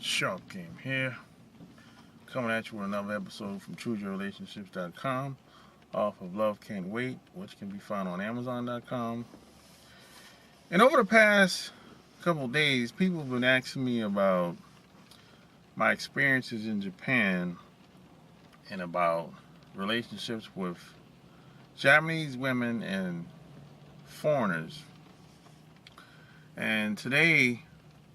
Sharp Game here, coming at you with another episode from ChooseYourRelationships.com, off of Love Can't Wait, which can be found on Amazon.com. And over the past couple of days, people have been asking me about my experiences in Japan and about relationships with Japanese women and foreigners. And today,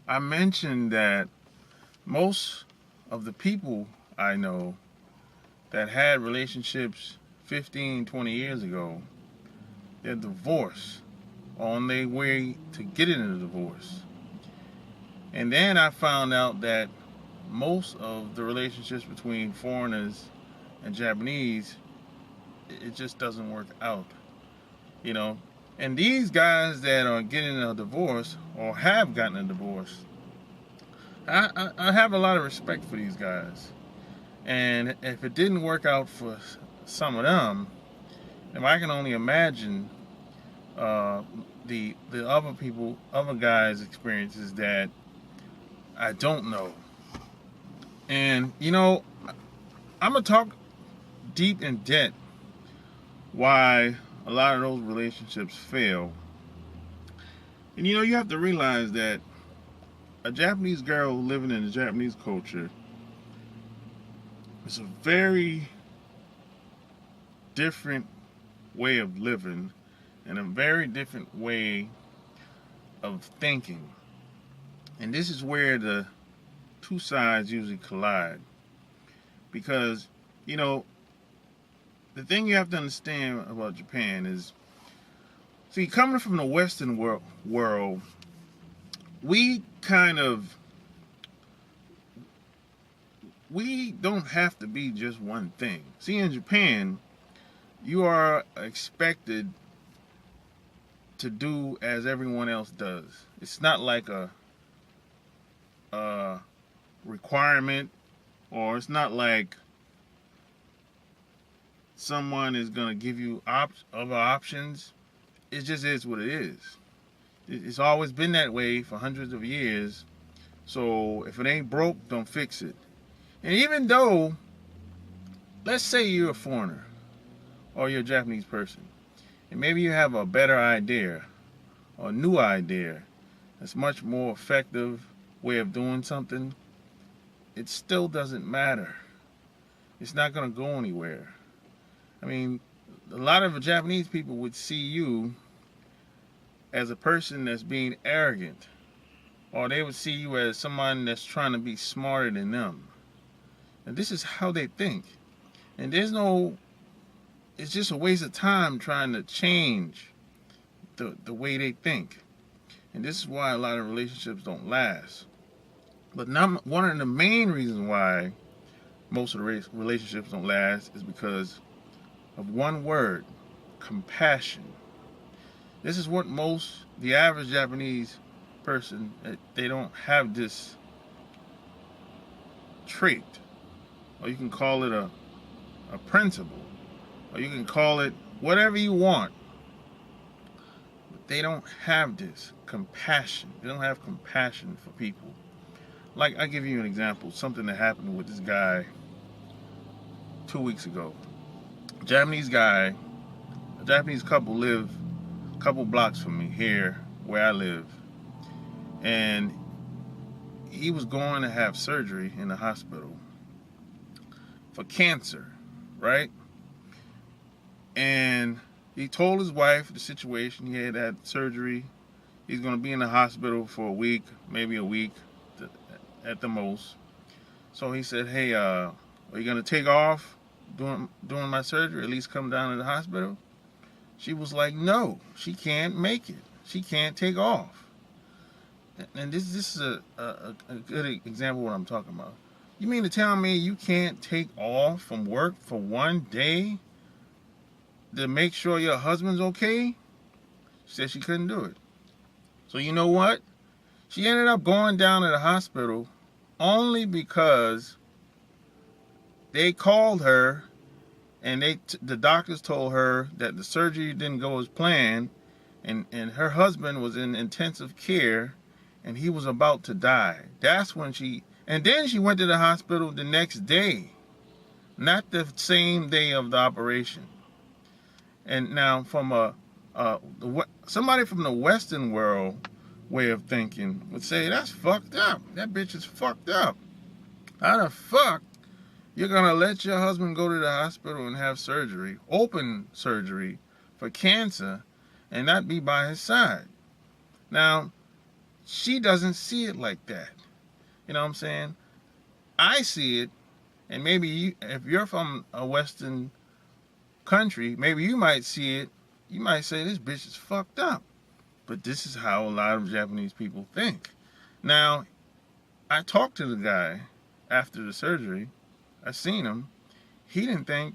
I mentioned that most of the people I know that had relationships 15, 20 years ago, they're divorced, on their way to getting a divorce. And then I found out that most of the relationships between foreigners and Japanese, it just doesn't work out, you know. And these guys that are getting a divorce or have gotten a divorce, I have a lot of respect for these guys. And if it didn't work out for some of them, then I can only imagine the other guys' experiences that I don't know. And you know, I'm gonna talk deep in depth why a lot of those relationships fail. And you know, you have to realize that a Japanese girl living in the Japanese culture is a very different way of living and a very different way of thinking. And this is where the two sides usually collide. Because, you know, the thing you have to understand about Japan is, see, coming from the Western world, we don't have to be just one thing. See, in Japan, you are expected to do as everyone else does. It's not like a requirement, or it's not like someone is going to give you other options. It just is what it is. It's always been that way for hundreds of years. So if it ain't broke, don't fix it. And even though, let's say you're a foreigner or you're a Japanese person, and maybe you have a better idea or a new idea that's much more effective way of doing something, it still doesn't matter. It's not going to go anywhere. I mean, a lot of Japanese people would see you as a person that's being arrogant, or they would see you as someone that's trying to be smarter than them. And this is how they think. And it's just a waste of time trying to change the way they think. And this is why a lot of relationships don't last. But one of the main reasons why most of the relationships don't last is because of one word: compassion. This is what the average Japanese person, they don't have this trait. Or you can call it a principle. Or you can call it whatever you want. But they don't have this compassion. They don't have compassion for people. Like, I'll give you an example. Something that happened with this guy 2 weeks ago. A Japanese couple live a couple blocks from me here where I live. And he was going to have surgery in the hospital for cancer, right? And he told his wife the situation. He had surgery. He's going to be in the hospital for a week, maybe a week at the most. So he said, hey, are you going to take off during my surgery, at least come down to the hospital? She was like, no, she can't make it. She can't take off. And this is a good example of what I'm talking about. You mean to tell me you can't take off from work for one day to make sure your husband's okay? She said she couldn't do it. So you know what? She ended up going down to the hospital only because they called her and the doctors told her that the surgery didn't go as planned, and her husband was in intensive care and he was about to die. That's when And then she went to the hospital the next day, not the same day of the operation. And now from somebody from the Western world way of thinking would say, that's fucked up. That bitch is fucked up. How the fuck you're gonna let your husband go to the hospital and have surgery, open surgery for cancer, and not be by his side? Now, she doesn't see it like that. You know what I'm saying? I see it, and maybe you, if you're from a Western country, maybe you might see it. You might say, this bitch is fucked up. But this is how a lot of Japanese people think. Now, I talked to the guy after the surgery. I seen him. He didn't think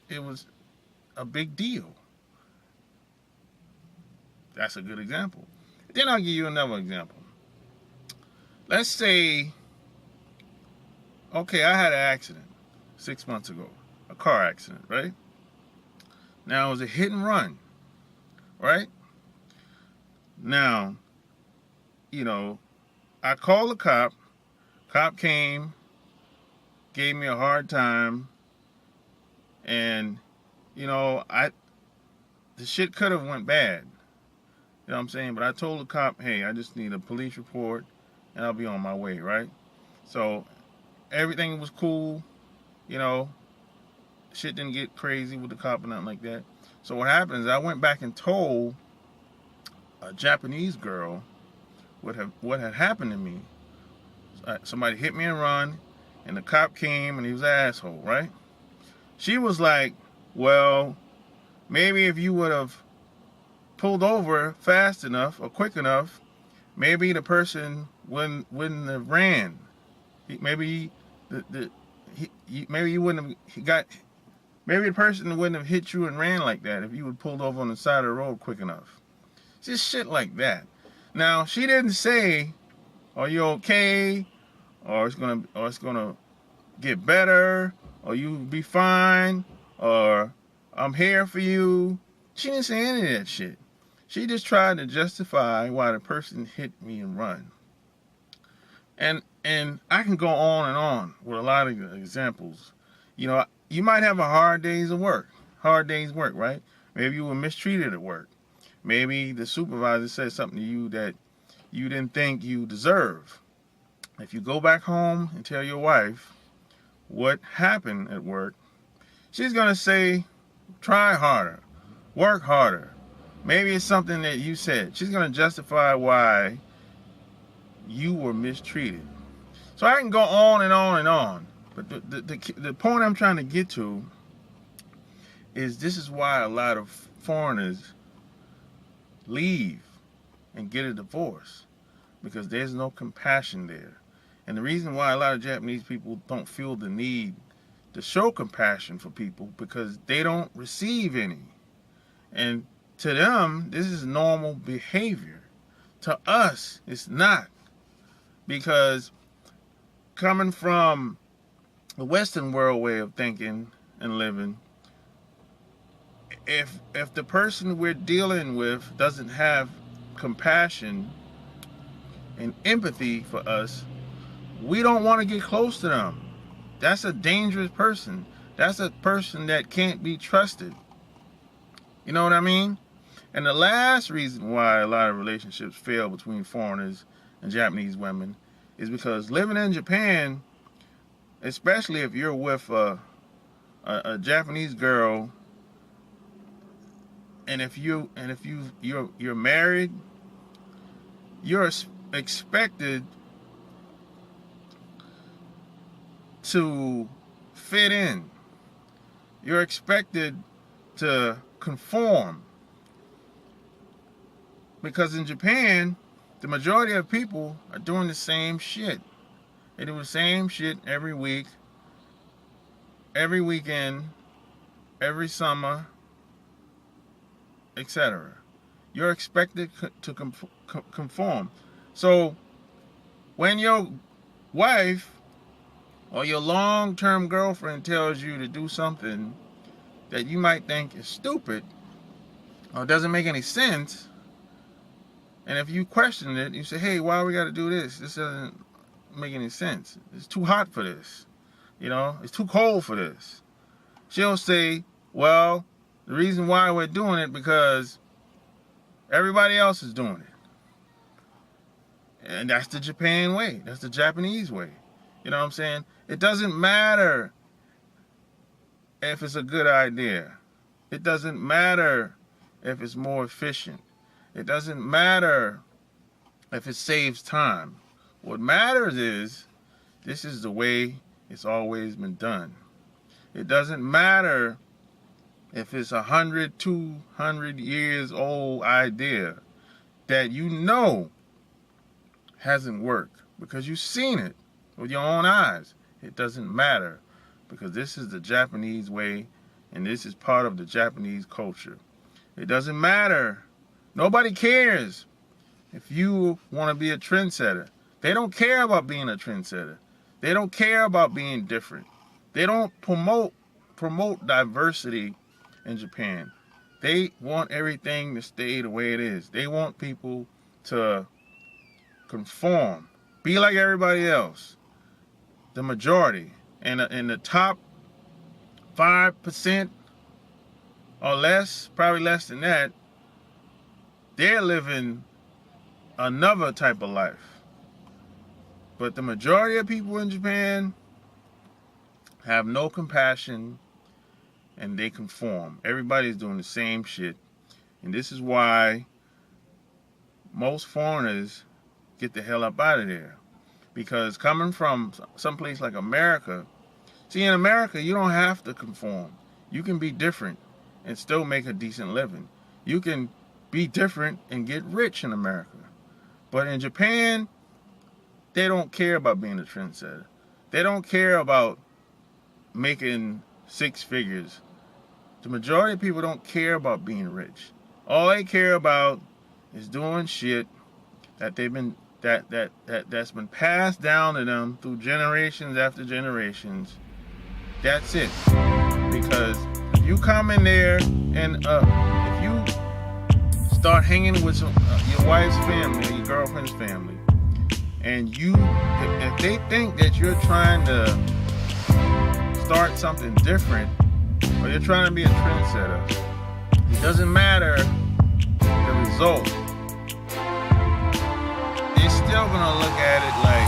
it was a big deal. That's a good example. Then I'll give you another example. Let's say, okay, I had an accident 6 months ago, a car accident, right? Now, it was a hit and run, right? Now, you know, I called the cop. Cop came, gave me a hard time, and, you know, the shit could have went bad. You know what I'm saying? But I told the cop, hey, I just need a police report, and I'll be on my way, right? So, everything was cool, you know. Shit didn't get crazy with the cop or nothing like that. So what happened is I went back and told a Japanese girl what had happened to me. Somebody hit me and run, and the cop came, and he was an asshole, right? She was like, well, maybe if you would have pulled over fast enough or quick enough, maybe the person wouldn't have ran. Maybe maybe you wouldn't have got. Maybe the person wouldn't have hit you and ran like that if you would pulled over on the side of the road quick enough. Just shit like that. Now, she didn't say, are you okay? Or it's gonna get better, or you'll be fine, or I'm here for you. She didn't say any of that shit. She just tried to justify why the person hit me and run. And I can go on with a lot of examples. You know, you might have a hard day's work, right? Maybe you were mistreated at work. Maybe the supervisor said something to you that you didn't think you deserve. If you go back home and tell your wife what happened at work, she's going to say, try harder, work harder. Maybe it's something that you said. She's going to justify why you were mistreated. So I can go on and on and on. But the point I'm trying to get to is this is why a lot of foreigners leave and get a divorce, because there's no compassion there. And the reason why a lot of Japanese people don't feel the need to show compassion for people, because they don't receive any. And to them, this is normal behavior. To us, it's not. Because coming from the Western world way of thinking and living, if the person we're dealing with doesn't have compassion and empathy for us, we don't want to get close to them. That's a dangerous person. That's a person that can't be trusted. You know what I mean? And the last reason why a lot of relationships fail between foreigners and Japanese women is because living in Japan, especially if you're with a Japanese girl, and if you're married, you're expected to fit in. You're expected to conform. Because in Japan, the majority of people are doing the same shit. They do the same shit every week, every weekend, every summer, etc. You're expected to conform. So when your wife or your long-term girlfriend tells you to do something that you might think is stupid or doesn't make any sense, and if you question it, you say, hey, why we got to do this? This doesn't make any sense. It's too hot for this. You know, it's too cold for this. She'll say, well, the reason why we're doing it because everybody else is doing it. And that's the Japan way. That's the Japanese way. You know what I'm saying? It doesn't matter if it's a good idea. It doesn't matter if it's more efficient. It doesn't matter if it saves time. What matters is this is the way it's always been done. It doesn't matter if it's 100, 200 years old idea that you know hasn't worked because you've seen it with your own eyes. It doesn't matter because this is the Japanese way and this is part of the Japanese culture. It doesn't matter. Nobody cares if you want to be a trendsetter. They don't care about being a trendsetter. They don't care about being different. They don't promote diversity in Japan. They want everything to stay the way it is. They want people to conform, be like everybody else. The majority. And the top 5% or less, probably less than that, they're living another type of life. But the majority of people in Japan have no compassion and they conform. Everybody's doing the same shit. And this is why most foreigners get the hell up out of there. Because coming from someplace like America, see, in America, you don't have to conform. You can be different and still make a decent living. You can be different and get rich in America. But in Japan, they don't care about being a trendsetter. They don't care about making six figures. The majority of people don't care about being rich. All they care about is doing shit that they've been that's been passed down to them through generations after generations. That's it. Because if you come in there and if you start hanging with your wife's family, your girlfriend's family, and if they think that you're trying to start something different, or you're trying to be a trendsetter, it doesn't matter the result. Still gonna look at it like,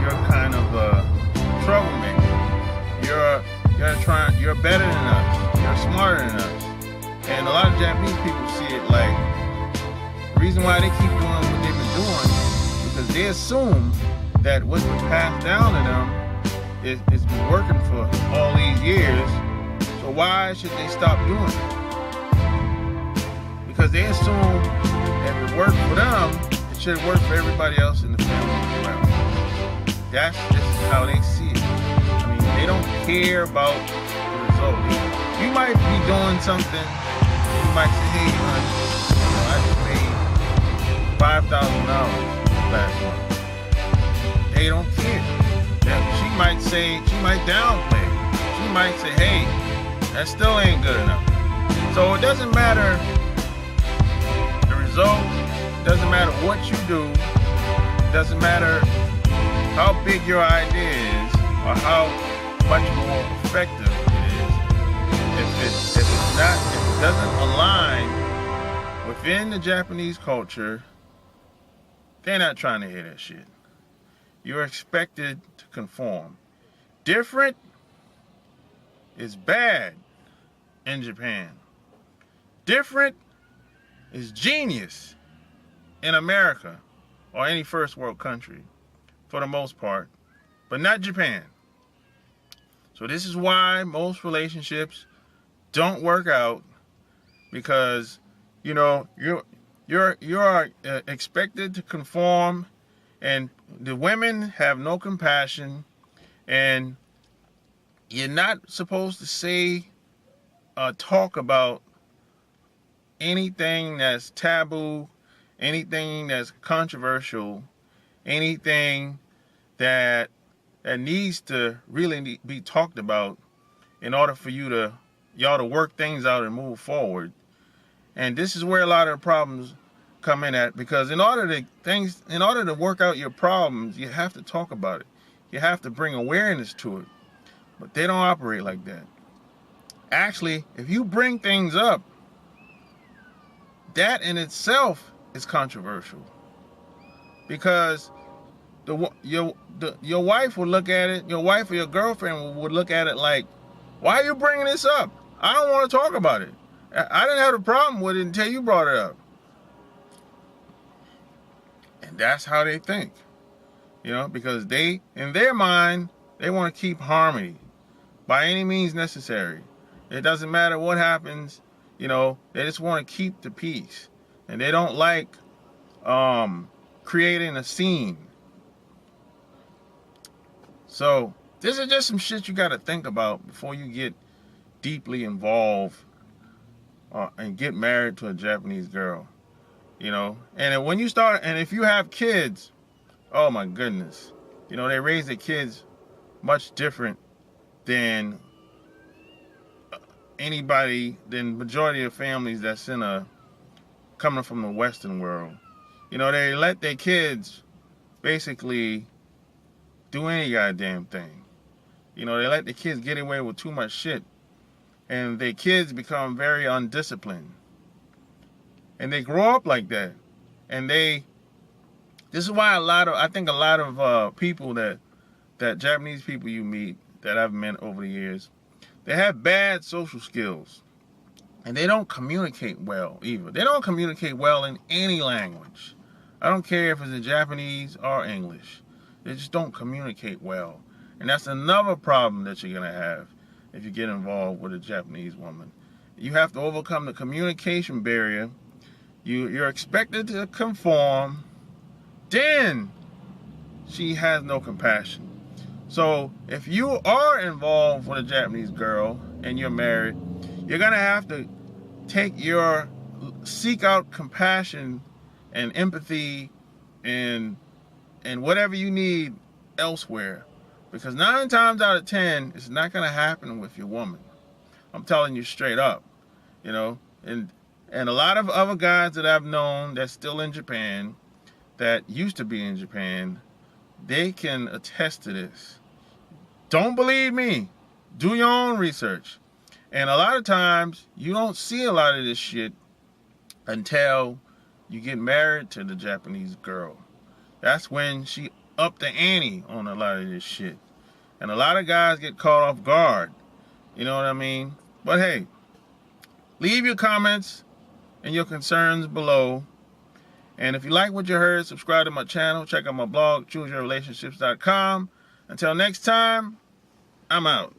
you're kind of a troublemaker. You're better than us. You're smarter than us. And a lot of Japanese people see it like the reason why they keep doing what they've been doing because they assume that what's been passed down to them it's been working for all these years. So why should they stop doing it? Because they assume if it worked for them, it should work for everybody else in the family as well. This is how they see it. I mean, they don't care about the result. You might be doing something, you might say, hey, I just made $5,000 last month. They don't care. She might downplay it. She might say, hey, that still ain't good enough. So it doesn't matter result, doesn't matter what you do, doesn't matter how big your idea is or how much more effective it is. If it doesn't align within the Japanese culture, they're not trying to hear that shit. You're expected to conform. Different is bad in Japan. Different is genius in America or any first world country for the most part, but not Japan. So this is why most relationships don't work out because you're expected to conform and the women have no compassion and you're not supposed to say talk about anything that's taboo, anything that's controversial, anything that needs to really be talked about in order for y'all to work things out and move forward. And this is where a lot of the problems come in at, because in order to work out your problems, you have to talk about it. You have to bring awareness to it. But they don't operate like that. Actually, if you bring things up, that in itself is controversial, because your wife will look at it, your wife or your girlfriend would look at it like, why are you bringing this up? I don't want to talk about it. I didn't have a problem with it until you brought it up. And that's how they think, because in their mind, they want to keep harmony by any means necessary. It doesn't matter what happens, they just want to keep the peace. And they don't like creating a scene. So this is just some shit you got to think about before you get deeply involved and get married to a Japanese girl. And when you start, and if you have kids, oh my goodness, they raise their kids much different than than majority of families that's coming from the Western world. They let their kids basically do any goddamn thing. They let the kids get away with too much shit, and their kids become very undisciplined. And they grow up like that. And this is why I think a lot of people that Japanese people you meet, that I've met over the years, they have bad social skills. And they don't communicate well either. They don't communicate well in any language. I don't care if it's in Japanese or English. They just don't communicate well. And that's another problem that you're going to have if you get involved with a Japanese woman. You have to overcome the communication barrier. You're expected to conform. Then she has no compassion. So if you are involved with a Japanese girl and you're married, you're going to have to seek out compassion and empathy and whatever you need elsewhere. Because 9 times out of 10, it's not going to happen with your woman. I'm telling you straight up, And a lot of other guys that I've known that's still in Japan, that used to be in Japan, they can attest to this. Don't believe me. Do your own research. And a lot of times, you don't see a lot of this shit until you get married to the Japanese girl. That's when she upped the ante on a lot of this shit. And a lot of guys get caught off guard. You know what I mean? But hey, leave your comments and your concerns below. And if you like what you heard, subscribe to my channel. Check out my blog, chooseyourrelationships.com. Until next time, I'm out.